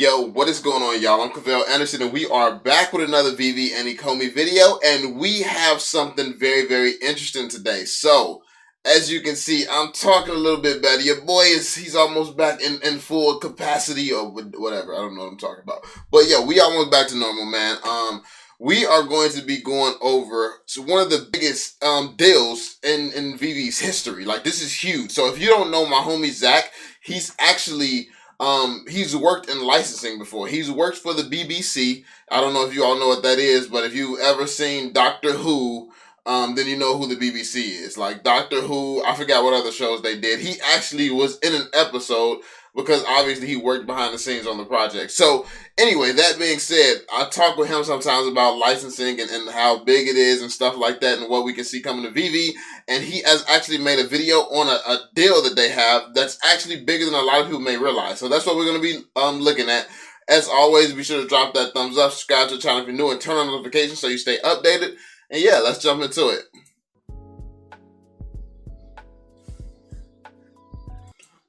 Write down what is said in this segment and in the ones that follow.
Yo, what is going on, y'all? I'm Cavell Anderson, and we are back with another Veve and Ecomi video, and we have something very, very interesting today. So, as you can see, I'm talking a little bit better. Your boy he's almost back in full capacity or whatever. I don't know what I'm talking about. But yeah, we almost back to normal, man. We are going to be going over one of the biggest deals in Veve's history. Like, this is huge. So if you don't know my homie Zach, he's actually he's worked in licensing before. He's worked for the BBC. I don't know if you all know what that is, but if you ever seen Doctor Who, then you know who the BBC is. Like Doctor Who, I forgot what other shows they did. He actually was in an episode because obviously he worked behind the scenes on the project. So anyway, that being said, I talk with him sometimes about licensing and how big it is and stuff like that and what we can see coming to Veve. And he has actually made a video on a deal that they have that's actually bigger than a lot of people may realize. So that's what we're going to be looking at. As always, be sure to drop that thumbs up, subscribe to the channel if you're new, and turn on notifications so you stay updated. And yeah, let's jump into it.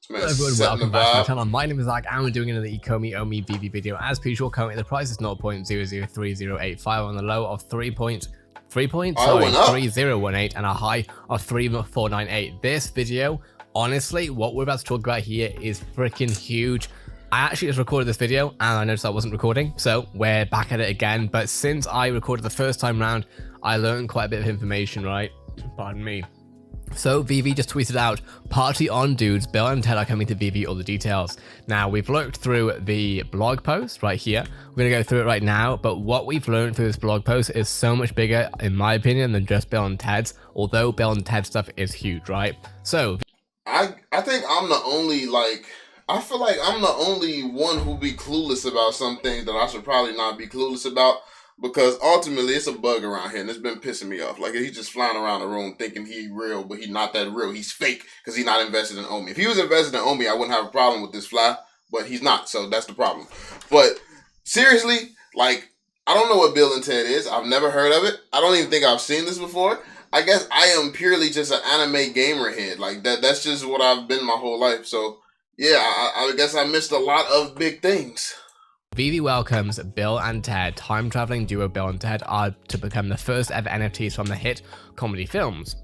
Hello everyone, welcome back to my channel. My name is Zach and we're doing another Ecomi Omi Veve video. As per usual, currently the price is 0.003085 on the low of 3018 and a high of 3498. This video, honestly, what we're about to talk about here is freaking huge. I actually just recorded this video and I noticed I wasn't recording, so we're back at it again. But since I recorded the first time round, I learned quite a bit of information, right? Pardon me. So Veve just tweeted out, "Party on, dudes. Bill and Ted are coming to Veve. All the details." Now, we've looked through the blog post right here. We're going to go through it right now, but what we've learned through this blog post is so much bigger, in my opinion, than just Bill and Ted's, although Bill and Ted stuff is huge, right? So, I think I'm the only, I feel like I'm the only one who be clueless about some things that I should probably not be clueless about. Because ultimately, it's a bug around here, and it's been pissing me off. Like, he's just flying around the room thinking he's real, but he's not that real. He's fake because he's not invested in Omi. If he was invested in Omi, I wouldn't have a problem with this fly, but he's not, so that's the problem. But seriously, like, I don't know what Bill and Ted is. I've never heard of it. I don't even think I've seen this before. I guess I am purely just an anime gamer head. Like, that's just what I've been my whole life. So, yeah, I guess I missed a lot of big things. Veve welcomes Bill and Ted. Time-traveling duo Bill and Ted are to become the first ever NFTs from the hit comedy films.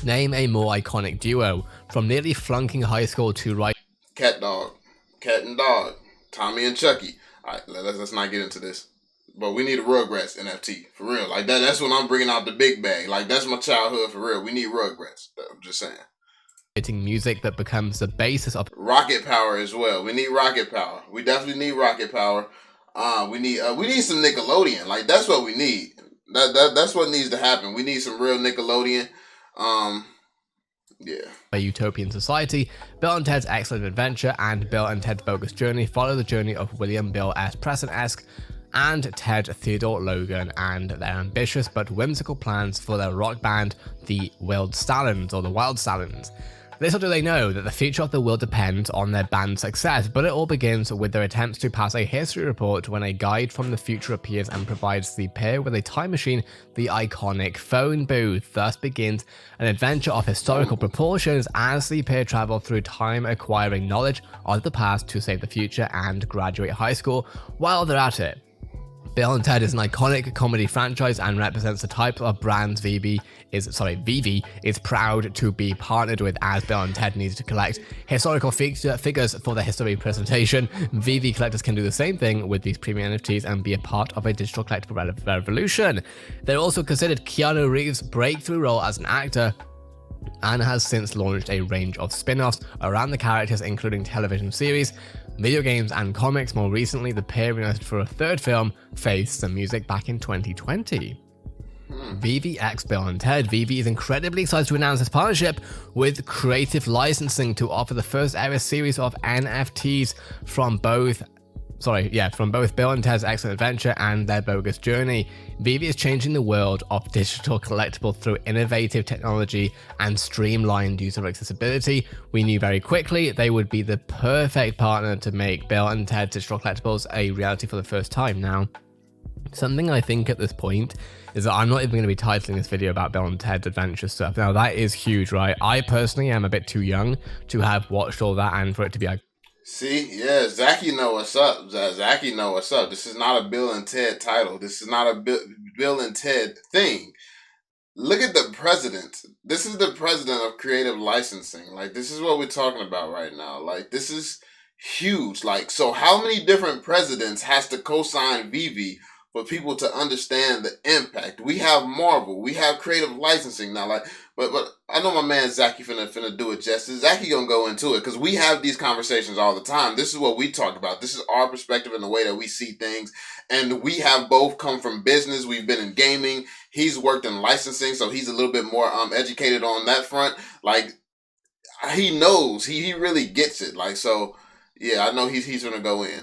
Name a more iconic duo, from nearly flunking high school to right. Cat and dog, Tommy and Chucky. All right, let's not get into this. But we need a Rugrats NFT, for real. Like, that's when I'm bringing out the big bag. Like, that's my childhood, for real. We need Rugrats. I'm just saying. Music that becomes the basis of rocket power as well. We need rocket power. We definitely need rocket power. We need some Nickelodeon. Like, that's what we need. That's what needs to happen. We need some real Nickelodeon. Yeah. A utopian society. Bill and Ted's Excellent Adventure and Bill and Ted's Bogus Journey follow the journey of William Bill S. Preston-esque and Ted Theodore Logan and their ambitious but whimsical plans for their rock band, the Wild Stallions, or the Wild Stallions. Little do they know that the future of the world depends on their band's success, but it all begins with their attempts to pass a history report when a guide from the future appears and provides the pair with a time machine, the iconic phone booth. Thus begins an adventure of historical proportions as the pair travel through time, acquiring knowledge of the past to save the future and graduate high school while they're at it. Bill and Ted is an iconic comedy franchise and represents the type of brands Veve is proud to be partnered with, as Bill and Ted needs to collect historical figures for their history presentation. Veve collectors can do the same thing with these premium NFTs and be a part of a digital collectible revolution. They're also considered Keanu Reeves' breakthrough role as an actor, and has since launched a range of spin-offs around the characters, including television series, video games, and comics. More recently, the pair united for a third film, Face the Music, back in 2020. Veve x Bill and Ted. Veve is incredibly excited to announce this partnership with Creative Licensing to offer the first ever series of NFTs from both Bill and Ted's Excellent Adventure and their Bogus Journey. Veve is changing the world of digital collectibles through innovative technology and streamlined user accessibility. We knew very quickly they would be the perfect partner to make Bill and Ted's digital collectibles a reality for the first time. Now, something I think at this point is that I'm not even going to be titling this video about Bill and Ted's adventure stuff. Now, that is huge, right? I personally am a bit too young to have watched all that and for it to be like, See, yeah, Zachy know what's up. Zachy know what's up. This is not a Bill and Ted title. This is not a Bill and Ted thing. Look at the president. This is the president of creative licensing. Like, this is what we're talking about right now. Like, this is huge. Like, so how many different presidents has to co-sign Veve for people to understand the impact? We have Marvel. We have creative licensing now. Like, but I know my man Zachy finna do it justice. Zachy gonna go into it because we have these conversations all the time. This is what we talk about. This is our perspective and the way that we see things. And we have both come from business. We've been in gaming. He's worked in licensing, so he's a little bit more educated on that front. Like, he knows. He really gets it. Like, so yeah, I know he's gonna go in.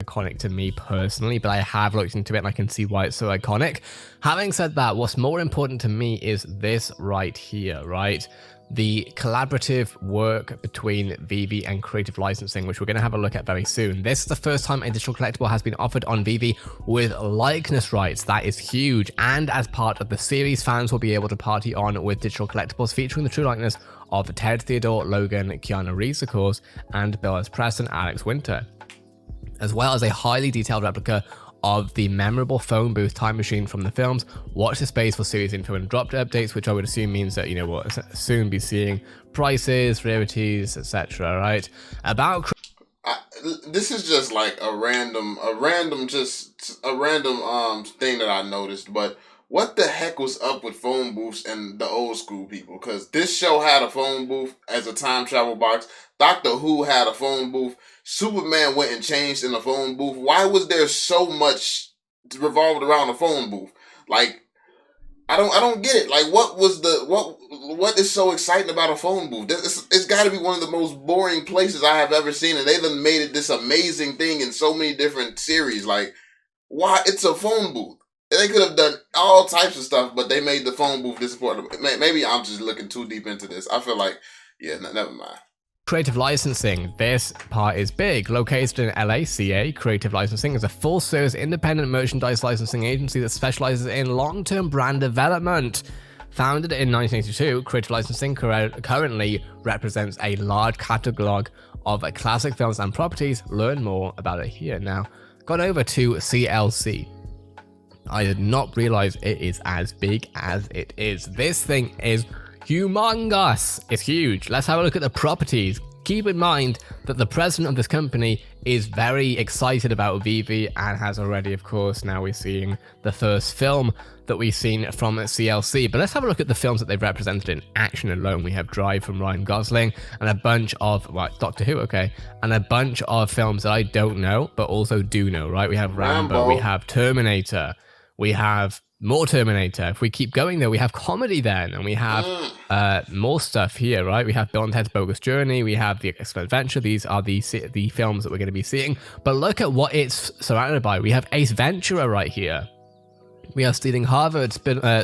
Iconic to me personally, but I have looked into it and I can see why it's so iconic. Having said that, what's more important to me is this right here, right? The collaborative work between Veve and creative licensing, which we're going to have a look at very soon. This is the first time a digital collectible has been offered on Veve with likeness rights. That is huge. And as part of the series, fans will be able to party on with digital collectibles featuring the true likeness of Ted, Theodore, Logan, Keanu Reeves, of course, and Bill S. Preston, Alex Winter, as well as a highly detailed replica of the memorable phone booth time machine from the films. Watch the space for series info and dropped updates, which I would assume means that, you know, we'll soon be seeing prices, rarities, etc. Right? About this is just like a random thing that I noticed, but what the heck was up with phone booths and the old school people? Because this show had a phone booth as a time travel box. Doctor Who had a phone booth. Superman went and changed in the phone booth. Why was there so much revolved around a phone booth? Like, I don't get it. Like, what is so exciting about a phone booth? It's got to be one of the most boring places I have ever seen, and they done made it this amazing thing in so many different series. Like, why? It's a phone booth. They could have done all types of stuff, but they made the phone booth this important. Maybe I'm just looking too deep into this. I feel like, yeah, never mind. Creative licensing, this part is big. Located in LA, CA, Creative Licensing is a full-service independent merchandise licensing agency that specializes in long-term brand development. Founded in 1982, Creative Licensing currently represents a large catalog of classic films and properties. Learn more about it here. Now, gone over to CLC. I did not realize it is as big as it is. This thing is humongous. It's huge. Let's have a look at the properties. Keep in mind that the president of this company is very excited about Veve and has already, of course, now we're seeing the first film that we've seen from CLC. But let's have a look at the films that they've represented in action alone. We have Drive from Ryan Gosling and a bunch of, well, Doctor Who, okay, and a bunch of films that I don't know, but also do know, right? We have Rambo. We have Terminator. We have more Terminator. If we keep going there, we have comedy then, and we have more stuff here, right? We have Bill and Ted's Bogus Journey. We have The Askvell Adventure. These are the films that we're going to be seeing. But look at what it's surrounded by. We have Ace Ventura right here. We have Stealing Harvard,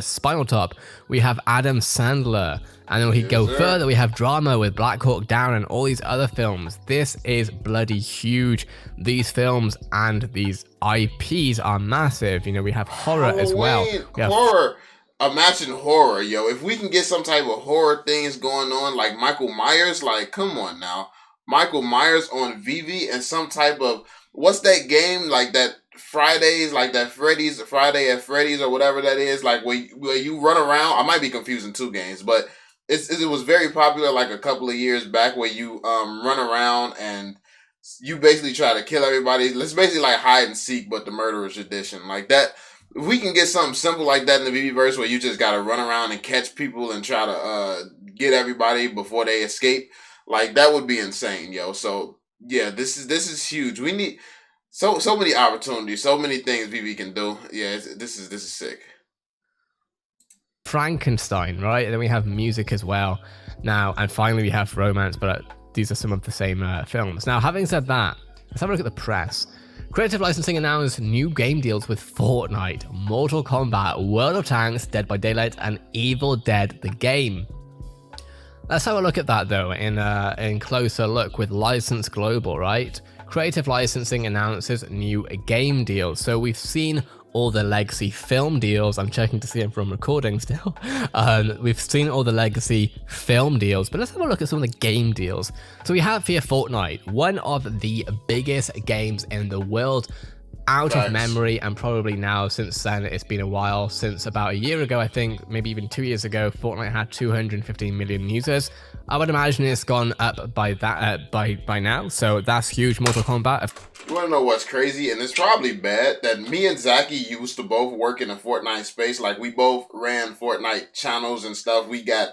Spinal Tap. We have Adam Sandler. And then we go further, we have drama with Black Hawk Down and all these other films. This is bloody huge. These films and these IPs are massive. You know, we have horror as well. Horror. Imagine horror, yo. If we can get some type of horror things going on, like Michael Myers, like, come on now. Michael Myers on Veve and some type of, what's that game, like that Fridays, like that Friday at Freddy's or whatever that is, like where you run around. I might be confusing two games, but it was very popular like a couple of years back, where you run around and you basically try to kill everybody. It's basically like hide and seek, but the murderer's edition. Like that, if we can get something simple like that in the Veveverse, where you just gotta run around and catch people and try to get everybody before they escape, like that would be insane, yo. So yeah, this is huge. We need so many opportunities, so many things Veve can do. Yeah, this is sick. Frankenstein, right? And then we have music as well. Now, and finally we have romance, but these are some of the same films. Now, having said that, let's have a look at the press. Creative Licensing announced new game deals with Fortnite, Mortal Kombat, World of Tanks, Dead by Daylight, and Evil Dead the game. Let's have a look at that though in closer look with License Global, right? Creative Licensing announces new game deals. So we've seen all the legacy film deals. I'm checking to see if I'm recording still. We've seen all the legacy film deals, but let's have a look at some of the game deals. So we have here Fortnite, one of the biggest games in the world. Out of memory, and probably now since then, it's been a while, since about a year ago, I think, maybe even 2 years ago, Fortnite had 215 million users. I would imagine it's gone up by that by now, so that's huge. Mortal Kombat. You want to know what's crazy? And it's probably bad that me and Zaki used to both work in the Fortnite space. Like, we both ran Fortnite channels and stuff. We got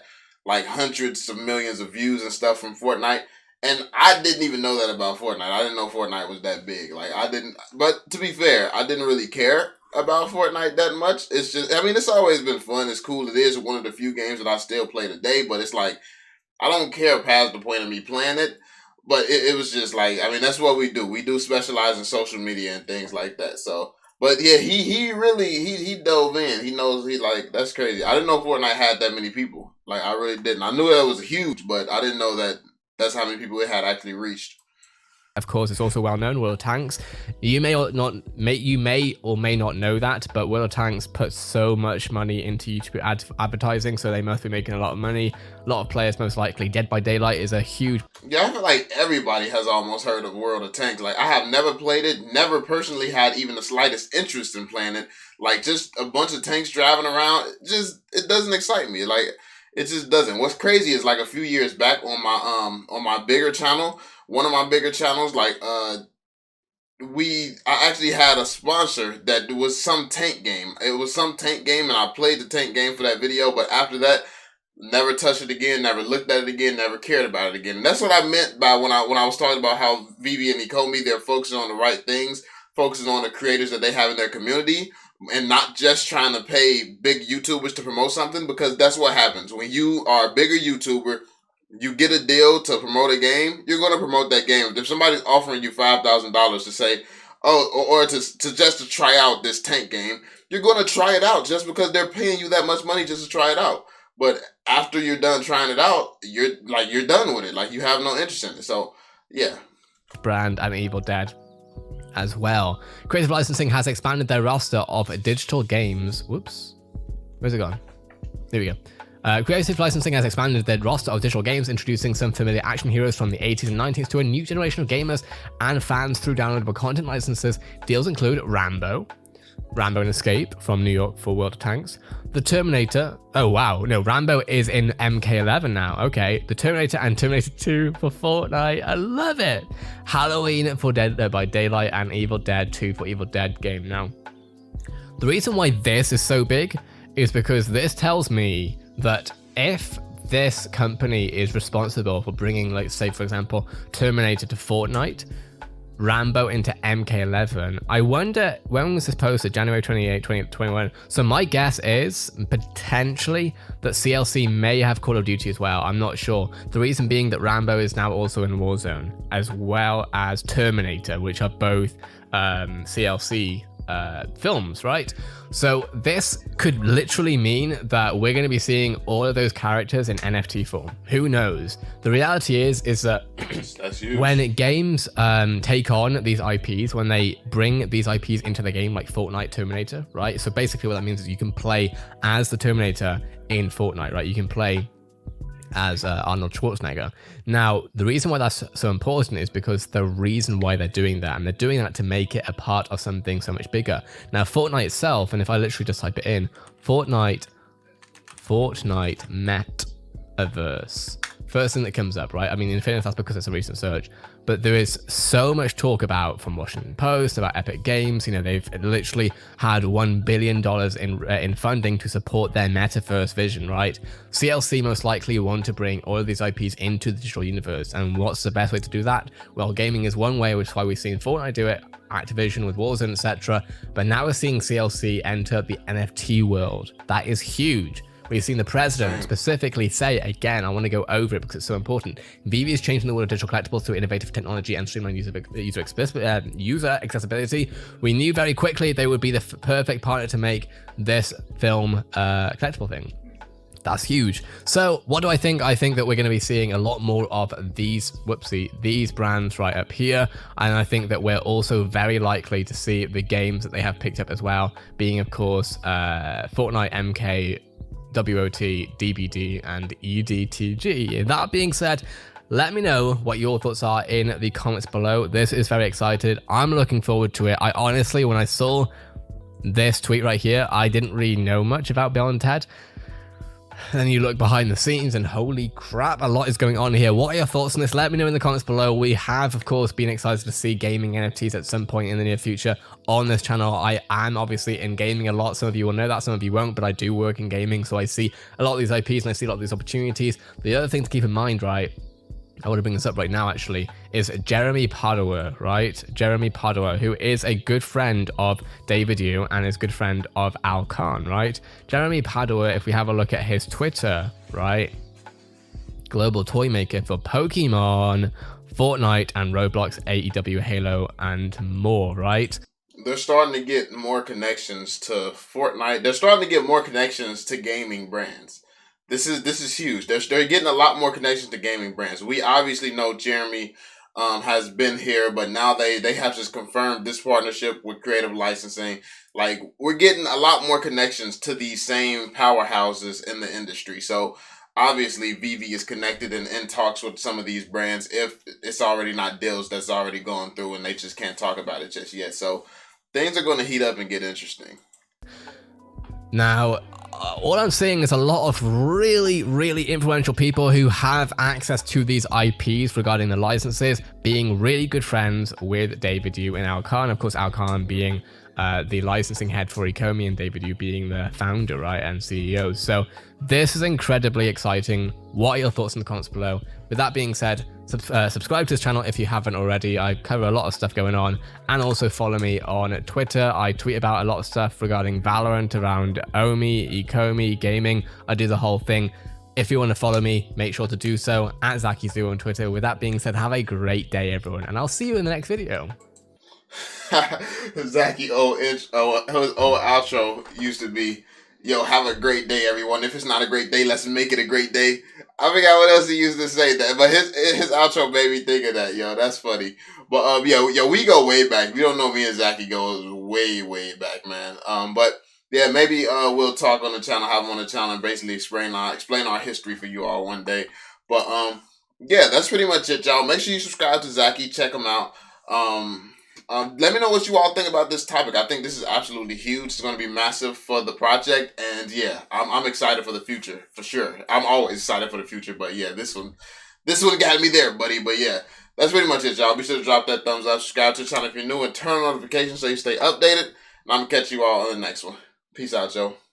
like hundreds of millions of views and stuff from Fortnite. And I didn't even know that about Fortnite. I didn't know Fortnite was that big. Like, I didn't, but to be fair, I didn't really care about Fortnite that much. It's just, I mean, it's always been fun. It's cool. It is one of the few games that I still play today, but it's like, I don't care past the point of me playing it. But it was just like, I mean, that's what we do. We do specialize in social media and things like that. So, but yeah, he really dove in. He knows, that's crazy. I didn't know Fortnite had that many people. Like, I really didn't. I knew that it was huge, but I didn't know that that's how many people it had actually reached. Of course, it's also well known, World of Tanks. You may or may not know that, but World of Tanks puts so much money into YouTube advertising, so they must be making a lot of money. A lot of players, most likely. Dead by Daylight is a huge... Yeah, I feel like everybody has almost heard of World of Tanks. Like, I have never played it, never personally had even the slightest interest in playing it. Like, just a bunch of tanks driving around, it doesn't excite me. Like, it just doesn't. What's crazy is, like, a few years back on my bigger channel, one of my bigger channels, like, I actually had a sponsor that was some tank game. It was some tank game, and I played the tank game for that video, but after that, never touched it again, never looked at it again, never cared about it again. And that's what I meant by when I was talking about how Veve and Ecomi, they're focusing on the right things, focusing on the creators that they have in their community, and not just trying to pay big YouTubers to promote something, because that's what happens. When you are a bigger YouTuber, you get a deal to promote a game, you're going to promote that game. If somebody's offering you $5,000 to say, or to try out this tank game, you're going to try it out just because they're paying you that much money just to try it out. But after you're done trying it out, you're done with it. Like, you have no interest in it. So, yeah. Brand and Evil Dead as well. Creative Licensing has expanded their roster of digital games. Whoops. Where's it gone? There we go. Creative Licensing has expanded their roster of digital games, introducing some familiar action heroes from the 80s and 90s to a new generation of gamers and fans through downloadable content licenses. Deals include Rambo and Escape from New York for World of Tanks, The Terminator. Oh wow, no, Rambo is in MK11 now. Okay, The Terminator and Terminator 2 for Fortnite. I love it. Halloween for Dead by Daylight and Evil Dead 2 for Evil Dead game. Now, the reason why this is so big is because this tells me that if this company is responsible for bringing, like, say for example, Terminator to Fortnite, Rambo into MK11, I wonder, when was this posted? January 28, 2021. So my guess is potentially that CLC may have Call of Duty as well. I'm not sure. The reason being that Rambo is now also in Warzone, as well as Terminator, which are both CLC films, right? So this could literally mean that we're going to be seeing all of those characters in NFT form. Who knows? The reality is that when games take on these IPs, when they bring these IPs into the game, like Fortnite Terminator, right? So basically what that means is you can play as the Terminator in Fortnite, right? You can play as Arnold Schwarzenegger. Now, the reason why that's so important is because the reason why they're doing that, and they're doing that to make it a part of something so much bigger. Now, Fortnite itself, and if I literally just type it in, Fortnite Metaverse, first thing that comes up, right? I mean, in fairness, that's because it's a recent search, but there is so much talk about, from Washington Post, about Epic Games. You know, they've literally had $1 billion in funding to support their metaverse vision, right? CLC most likely want to bring all of these IPs into the digital universe, and what's the best way to do that? Well, gaming is one way, which is why we've seen Fortnite do it, Activision with Warzone, etc. But now we're seeing CLC enter the NFT world. That is huge. We've seen the president specifically say, again, I want to go over it because it's so important, Veve is changing the world of digital collectibles through innovative technology and streamlined user accessibility. We knew very quickly they would be the perfect partner to make this film collectible thing. That's huge. So what do I think? I think that we're going to be seeing a lot more of these brands right up here. And I think that we're also very likely to see the games that they have picked up as well, being of course Fortnite, MK, WOT, DBD, and EDTG. That being said, let me know what your thoughts are in the comments below. This is very excited. I'm looking forward to it. I honestly, when I saw this tweet right here, I didn't really know much about Bill and Ted. Then you look behind the scenes and holy crap, a lot is going on here. What are your thoughts on this? Let me know in the comments below. We have, of course, been excited to see gaming NFTs at some point in the near future on this channel. I am obviously in gaming a lot. Some of you will know that, some of you won't, but I do work in gaming. So I see a lot of these IPs and I see a lot of these opportunities. The other thing to keep in mind, right, I want to bring this up right now actually, is Jeremy Padua, right? Jeremy Padua, who is a good friend of David Yu and is a good friend of Al Khan, right? Jeremy Padua, if we have a look at his Twitter, right? Global toy maker for Pokemon, Fortnite, and Roblox, AEW, Halo, and more, right? They're starting to get more connections to Fortnite. They're starting to get more connections to gaming brands. This is huge. They're getting a lot more connections to gaming brands. We obviously know Jeremy has been here, but now they have just confirmed this partnership with Creative Licensing. Like, we're getting a lot more connections to these same powerhouses in the industry. So obviously Veve is connected and in talks with some of these brands, if it's already not deals that's already gone through and they just can't talk about it just yet. So things are going to heat up and get interesting. Now, all I'm seeing is a lot of really influential people who have access to these IPs regarding the licenses being really good friends with David Yu and Al Khan. Of course, Al Khan being the licensing head for Ecomi and David Yu being the founder, right, and CEO. So this is incredibly exciting. What are your thoughts in the comments below? With that being said, subscribe to this channel if you haven't already. I cover a lot of stuff going on, and also follow me on Twitter. I tweet about a lot of stuff regarding Valorant, around Omi, Ecomi, gaming. I do the whole thing. If you want to follow me, make sure to do so at ZakiZoo on Twitter. With that being said, have a great day, everyone, and I'll see you in the next video. Zaki his old outro used to be, yo, have a great day, everyone. If it's not a great day, let's make it a great day. I forgot what else he used to say that, but his outro made me think of that, yo. That's funny. But yo, we go way back. If you don't know, me and Zaki goes way back, man. But yeah, maybe we'll talk on the channel, have him on the channel, and basically explain our history for you all one day. But yeah, that's pretty much it, y'all. Make sure you subscribe to Zaki, check him out. Let me know what you all think about this topic. I think this is absolutely huge. It's going to be massive for the project, and yeah, I'm excited for the future for sure. I'm always excited for the future, but yeah, this one got me there, buddy. But yeah, that's pretty much it, y'all. Be sure to drop that thumbs up, subscribe to the channel if you're new, and turn on notifications so you stay updated. And I'm gonna catch you all on the next one. Peace out, y'all.